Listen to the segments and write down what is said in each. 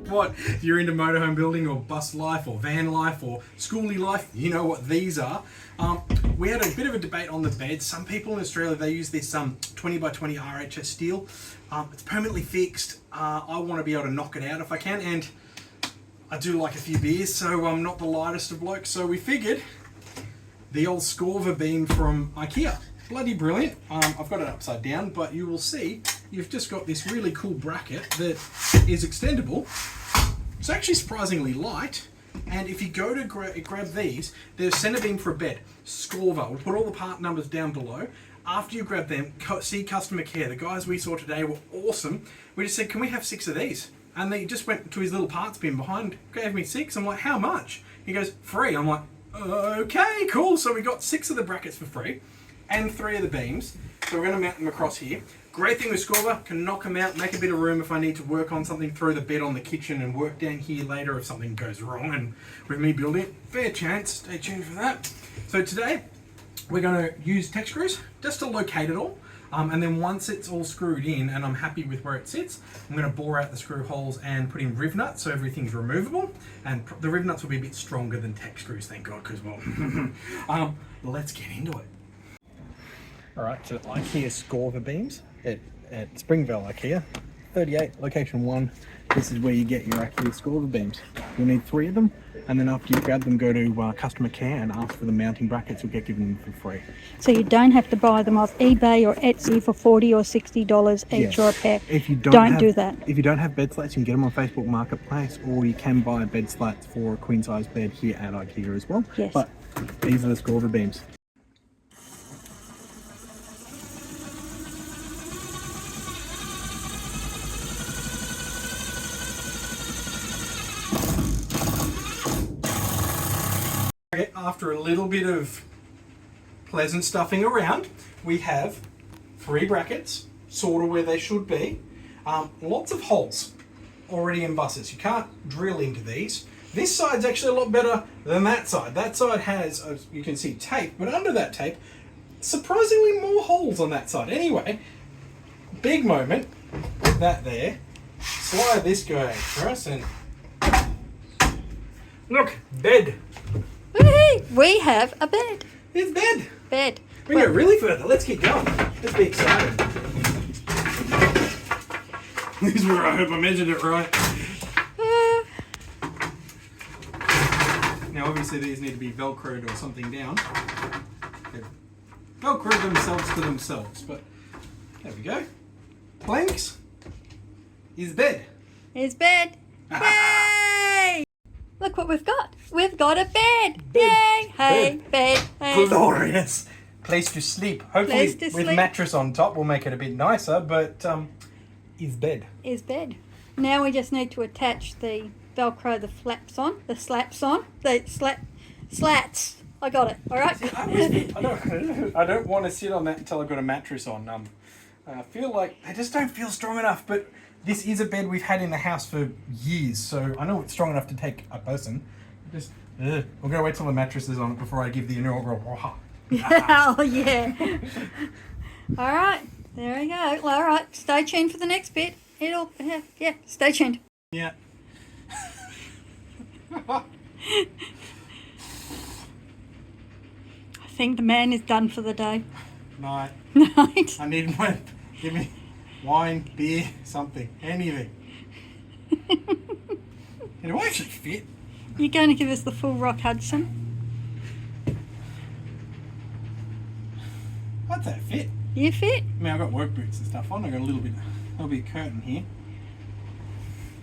What? If you're into motorhome building or bus life or van life or schooly life, you know what these are. We had a bit of a debate on the bed. Some people in Australia, they use this 20 by 20 RHS steel. It's permanently fixed. I want to be able to knock it out if I can, and I do like a few beers, so I'm not the lightest of blokes. So we figured the old Skorva beam from Ikea. Bloody brilliant. I've got it upside down, but you will see you've just got this really cool bracket that is extendable. It's actually surprisingly light, and if you go to grab these, there's centre beam for a bed. Skorva. We'll put all the part numbers down below. After you grab them, see customer care. The guys we saw today were awesome. We just said, can we have 6 of these? And they just went to his little parts bin behind, gave me 6. I'm like, how much? He goes, free. I'm like, okay, cool. So we got 6 of the brackets for free and 3 of the beams. So we're going to mount them across here. Great thing with Skorva, can knock them out, make a bit of room if I need to work on something, throw the bed on the kitchen and work down here later if something goes wrong. And with me building it, fair chance, stay tuned for that. So today, we're going to use tech screws just to locate it all. And then once it's all screwed in and I'm happy with where it sits, I'm going to bore out the screw holes and put in riv nuts so everything's removable. And the riv nuts will be a bit stronger than tech screws, thank God, because, well, let's get into it. All right, so Ikea Skorva beams at Springvale Ikea, 38, location 1. This is where you get your Ikea Skorva beams. You'll need 3 of them, and then after you grab them, go to customer care and ask for the mounting brackets. You'll get given them for free. So you don't have to buy them off eBay or Etsy for $40 or $60 each or a pair. If you don't do that. If you don't have bed slats, you can get them on Facebook Marketplace, or you can buy bed slats for a queen size bed here at Ikea as well. Yes. But these are the Skorva beams. After a little bit of pleasant stuffing around, we have 3 brackets, sort of where they should be. Lots of holes already in buses. You can't drill into these. This side's actually a lot better than that side. That side has, as you can see, tape, but under that tape, surprisingly more holes on that side. Anyway, big moment with that there. Slide this guy across and look, bed. We have a bed. It's bed. Bed. We can go really further. Let's keep going. Let's be excited. This is where I hope I measured it right. Now, obviously, these need to be velcroed or something down. They've velcroed themselves to themselves, but there we go. Planks is bed. Is bed. Yay! Look what we've got. We've got a bed. Yay! Hey, bed. Hey. Glorious place to sleep. Hopefully, with mattress on top, we'll make it a bit nicer. But is bed. Is bed. Now we just need to attach the Velcro, the flaps on, the slaps on, the slats. I got it. All right. See, I don't want to sit on that until I've got a mattress on. I feel like I just don't feel strong enough, but. This is a bed we've had in the house for years, so I know it's strong enough to take a person. Just, we're going to wait till the mattress is on it before I give the inaugural. Oh, yeah. All right, there we go. All right, stay tuned for the next bit. Yeah, stay tuned. Yeah. I think the man is done for the day. Night. Night. I need one. Give me wine, beer, something, anything. It will actually fit. You're going to give us the full Rock Hudson? How'd that fit? You fit? I mean, I've got work boots and stuff on. I've got a little bit of curtain here.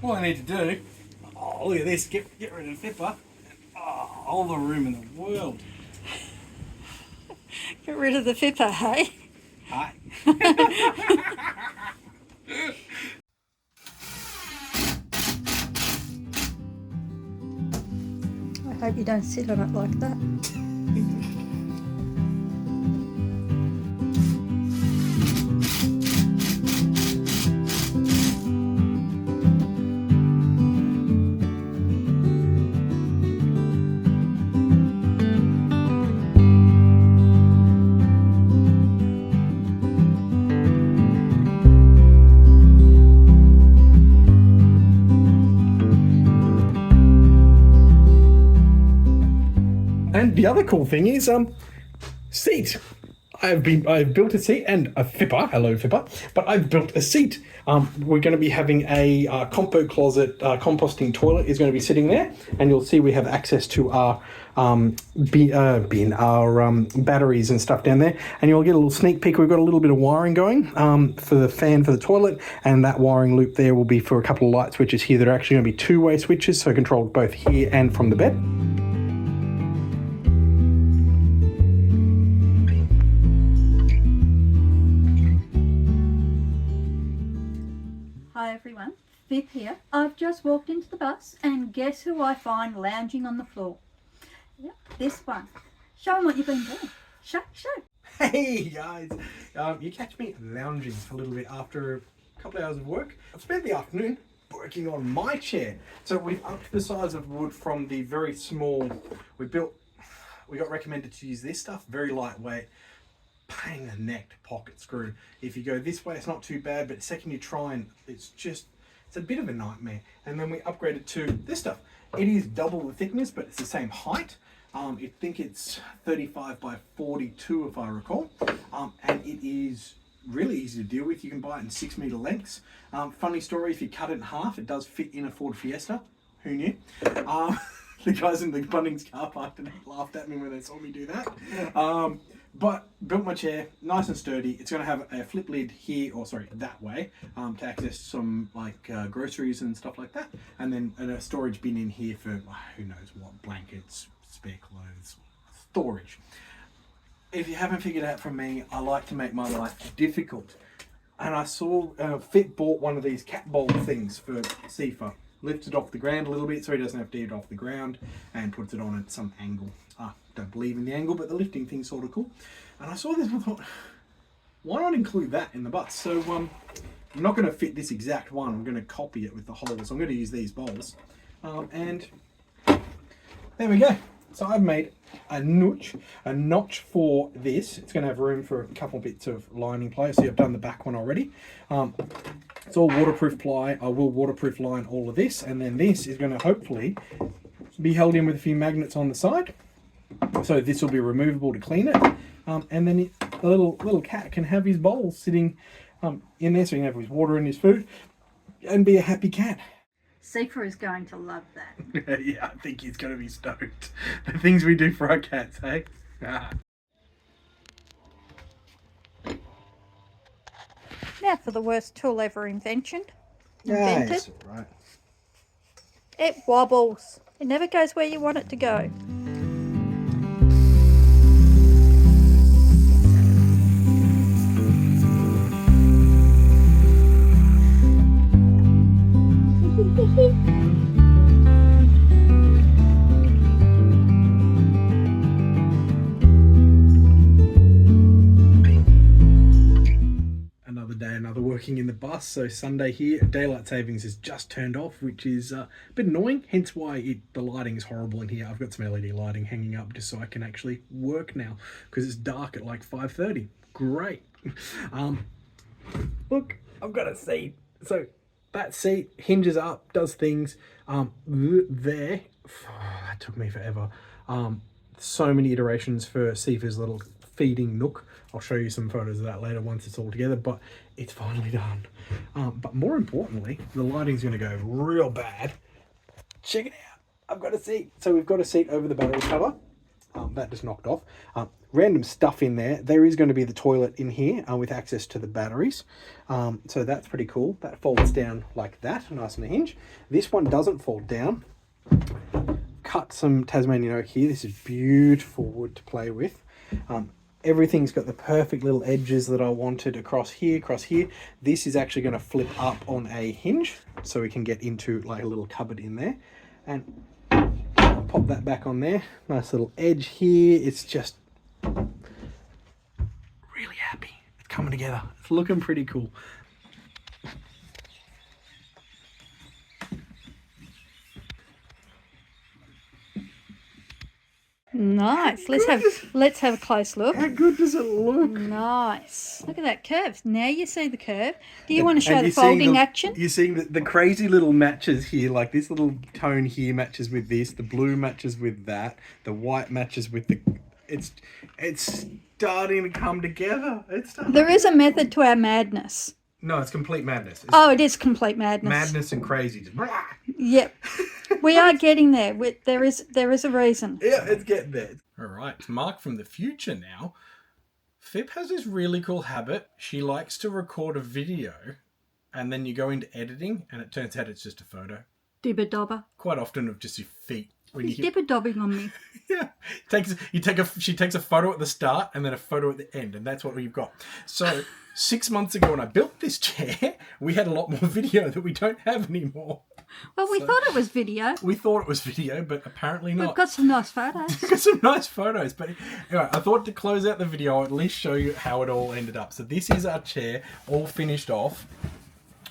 All I need to do, oh, look at this, get rid of the Fipper. Oh, all the room in the world. Get rid of the Fipper, hey? Hi. I hope you don't sit on it like that. the other cool thing is seat. I've built a seat and a Fipper. Hello, Fipper. But I've built a seat. We're going to be having a compo closet, composting toilet is going to be sitting there, and you'll see we have access to our batteries and stuff down there. And you'll get a little sneak peek. We've got a little bit of wiring going for the fan for the toilet, and that wiring loop there will be for a couple of light switches here that are actually going to be two-way switches, so controlled both here and from the bed. Hi everyone, Fip here. I've just walked into the bus and guess who I find lounging on the floor? Yep, this one. Show them what you've been doing. Show. Hey guys, you catch me lounging for a little bit after a couple of hours of work. I've spent the afternoon working on my chair. So we've upped the size of wood from the very small, we got recommended to use this stuff, very lightweight, pain in the neck to pocket screw. If you go this way, it's not too bad, but the second you try and it's a bit of a nightmare. And then we upgraded to this stuff. It is double the thickness, but it's the same height. I think it's 35 by 42 if I recall. And it is really easy to deal with. You can buy it in 6 meter lengths. Funny story, if you cut it in half, it does fit in a Ford Fiesta. Who knew? The guys in the Bunnings car park today laughed at me when they saw me do that. But built my chair nice and sturdy. It's going to have a flip lid here, or sorry, that way, to access some like groceries and stuff like that. And then a storage bin in here for who knows what, blankets, spare clothes, storage. If you haven't figured out from me, I like to make my life difficult. And I saw Fit bought one of these cat bowl things for Cee'fa. Lifts it off the ground a little bit so he doesn't have to get it off the ground, and puts it on at some angle. Don't believe in the angle, but the lifting thing's sort of cool. And I saw this and I thought, why not include that in the bus? So I'm not going to fit this exact one. I'm going to copy it with the holes. I'm going to use these bowls. And there we go. So I've made a notch for this. It's going to have room for a couple bits of lining ply. See, I've done the back one already. It's all waterproof ply. I will waterproof line all of this, and then this is going to hopefully be held in with a few magnets on the side. So this will be removable to clean it, and then the little cat can have his bowl sitting in there, so he can have his water and his food, and be a happy cat. Cee'fa is going to love that. Yeah, I think he's going to be stoked. The things we do for our cats, hey? Now for the worst tool ever invented. Yes, right. It wobbles. It never goes where you want it to go. Another day, another working in the bus. So Sunday here, daylight savings is just turned off, which is a bit annoying, hence why the lighting is horrible in here. I've got some LED lighting hanging up just so I can actually work now, because it's dark at like 5:30. Great. Look, I've got a seat. So that seat hinges up, does things. There, that took me forever. So many iterations for Cee'fa's little feeding nook. I'll show you some photos of that later once it's all together, but it's finally done. But more importantly, the lighting's going to go real bad. Check it out. I've got a seat. So we've got a seat over the battery cover. That just knocked off. Random stuff in there. There is going to be the toilet in here with access to the batteries. So that's pretty cool. That folds down like that, nice on the hinge. This one doesn't fold down. Cut some Tasmanian oak here. This is beautiful wood to play with. Everything's got the perfect little edges that I wanted across here, This is actually going to flip up on a hinge, so we can get into like a little cupboard in there. And pop that back on there. Nice little edge here. It's just really happy. It's coming together. It's looking pretty cool. Nice. Let's have a close look. How good does it look? Nice. Look at that curve. Now you see the curve. Do you want to show And the you're seeing folding action? You're seeing the crazy little matches here, like this little tone here matches with this, the blue matches with that, the white matches with the... It's starting to come together. There is a method to our madness. No, it's complete madness. It's Oh, it is complete madness. madness and crazy. Just... Yep. We are getting there. There is a reason. Yeah, it's getting there. All right, it's Mark from the future now. Fip has this really cool habit. She likes to record a video and then you go into editing and it turns out it's just a photo. Dibber dobber. Quite often of just your feet. He's dibber dobbing on me. Yeah. She takes a photo at the start and then a photo at the end, and that's what we've got. So 6 months ago when I built this chair, we had a lot more video that we don't have anymore. Well, we thought it was video. We thought it was video, but apparently not. We've got some nice photos. We've got some nice photos. But anyway, I thought to close out the video, I'll at least show you how it all ended up. So this is our chair, all finished off.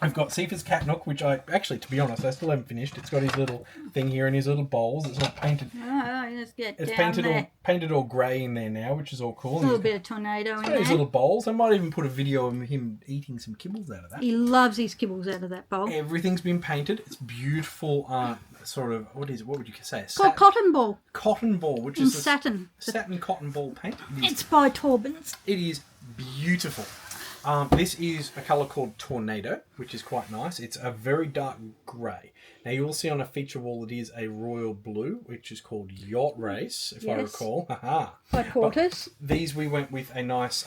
I've got Cee'fa's cat nook, which actually, to be honest, I still haven't finished. It's got his little thing here and his little bowls. It's not painted. Oh, let's get It's down there. painted all grey in there now, which is all cool. A little bit of tornado in Got his there. little bowls. I might even put a video of him eating some kibbles out of that. He loves his kibbles out of that bowl. Everything's been painted. It's beautiful. Sort of what would you say? It's called cotton ball. Cotton ball, which In is satin. satin cotton ball paint. It's by Torbans. It is beautiful. This is a colour called Tornado, which is quite nice. It's a very dark grey. Now you will see on a feature wall it is a royal blue, which is called Yacht Race, if I recall. By Porters. These we went with a nice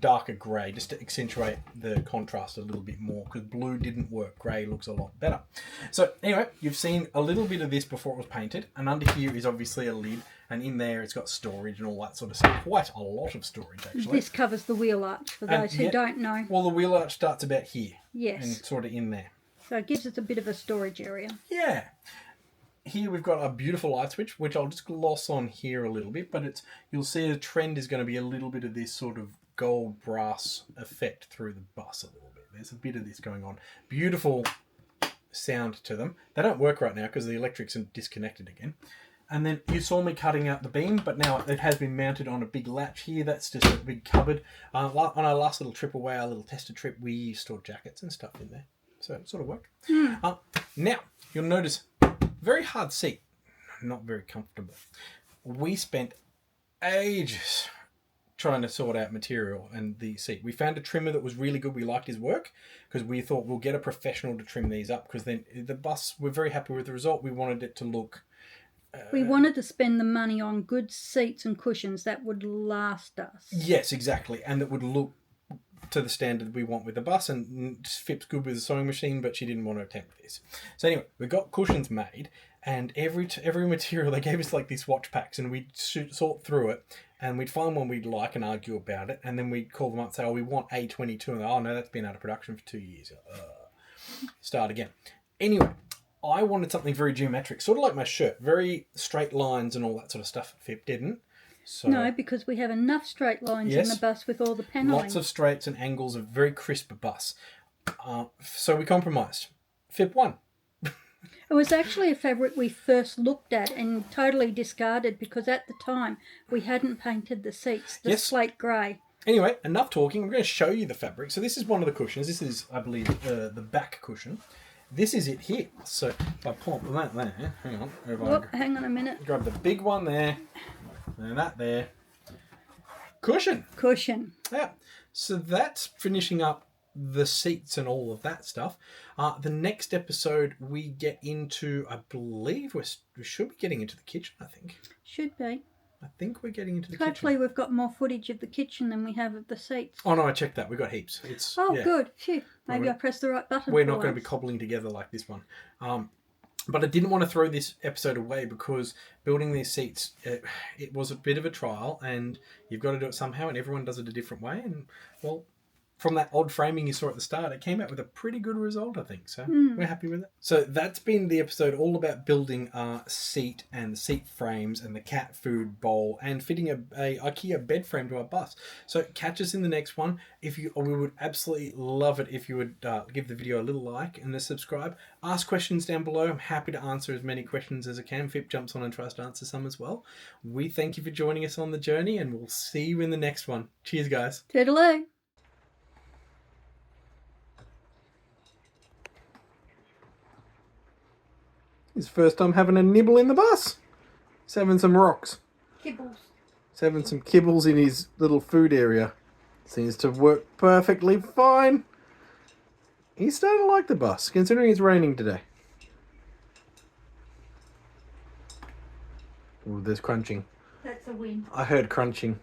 darker grey, just to accentuate the contrast a little bit more, because blue didn't work. Grey looks a lot better. So anyway, you've seen a little bit of this before it was painted, and under here is obviously a lid, and in there it's got storage and all that sort of stuff. Quite a lot of storage, actually. This covers the wheel arch, for those who don't know. Well, the wheel arch starts about here. Yes. And sort of in there. So it gives us a bit of a storage area. Yeah. Here we've got a beautiful light switch, which I'll just gloss on here a little bit, but you'll see the trend is going to be a little bit of this sort of gold brass effect through the bus a little bit. There's a bit of this going on. Beautiful sound to them. They don't work right now because the electrics are disconnected again. And then you saw me cutting out the beam, but now it has been mounted on a big latch here. That's just a big cupboard. On our last little trip away, our little tester trip, we stored jackets and stuff in there. So it sort of worked. Now, you'll notice, very hard seat. Not very comfortable. We spent ages trying to sort out material and the seat. We found a trimmer that was really good. We liked his work because we thought we'll get a professional to trim these up, because then the bus, we're very happy with the result. We wanted it to look... we wanted to spend the money on good seats and cushions that would last us. Yes, exactly. And that would look to the standard we want with the bus, and Fip's good with the sewing machine, but she didn't want to attempt this. So anyway, we got cushions made, and every material, they gave us like these swatch packs, and we'd sort through it, and we'd find one we'd like and argue about it, and then we'd call them up and say, oh, we want A22, and oh no, that's been out of production for 2 years. Start again. Anyway, I wanted something very geometric, sort of like my shirt, very straight lines and all that sort of stuff. Fip didn't. So, no, because we have enough straight lines in the bus with all the panelling. Lots of straights and angles, a very crisp bus. So we compromised. Fip won. It was actually a fabric we first looked at and totally discarded, because at the time we hadn't painted the seats, the slate grey. Anyway, enough talking. I'm going to show you the fabric. So this is one of the cushions. This is, I believe, the back cushion. This is it here. So if I pop that there, hang on. Hang on a minute. Grab the big one there, and that there. Cushion. Yeah. So that's finishing up the seats and all of that stuff. The next episode we get into, I believe we should be getting into the kitchen, I think. Should be. I think we're getting into the kitchen. Hopefully we've got more footage of the kitchen than we have of the seats. Oh no, I checked that. We got heaps. Good. Phew. Maybe I pressed the right button. We're not going to be cobbling together like this one. But I didn't want to throw this episode away, because building these seats, it was a bit of a trial, and you've got to do it somehow, and everyone does it a different way. And, well, from that odd framing you saw at the start, it came out with a pretty good result, I think. So we're happy with it. So that's been the episode all about building our seat and the seat frames and the cat food bowl and fitting a IKEA bed frame to our bus. So catch us in the next one. We would absolutely love it if you would give the video a little like and subscribe. Ask questions down below. I'm happy to answer as many questions as I can. Fip jumps on and tries to answer some as well. We thank you for joining us on the journey, and we'll see you in the next one. Cheers, guys. Toodaloo. His first time having a nibble in the bus. He's having some rocks. Kibbles. He's having some kibbles in his little food area. Seems to work perfectly fine. He's starting to like the bus, considering it's raining today. Ooh, there's crunching. That's a win. I heard crunching.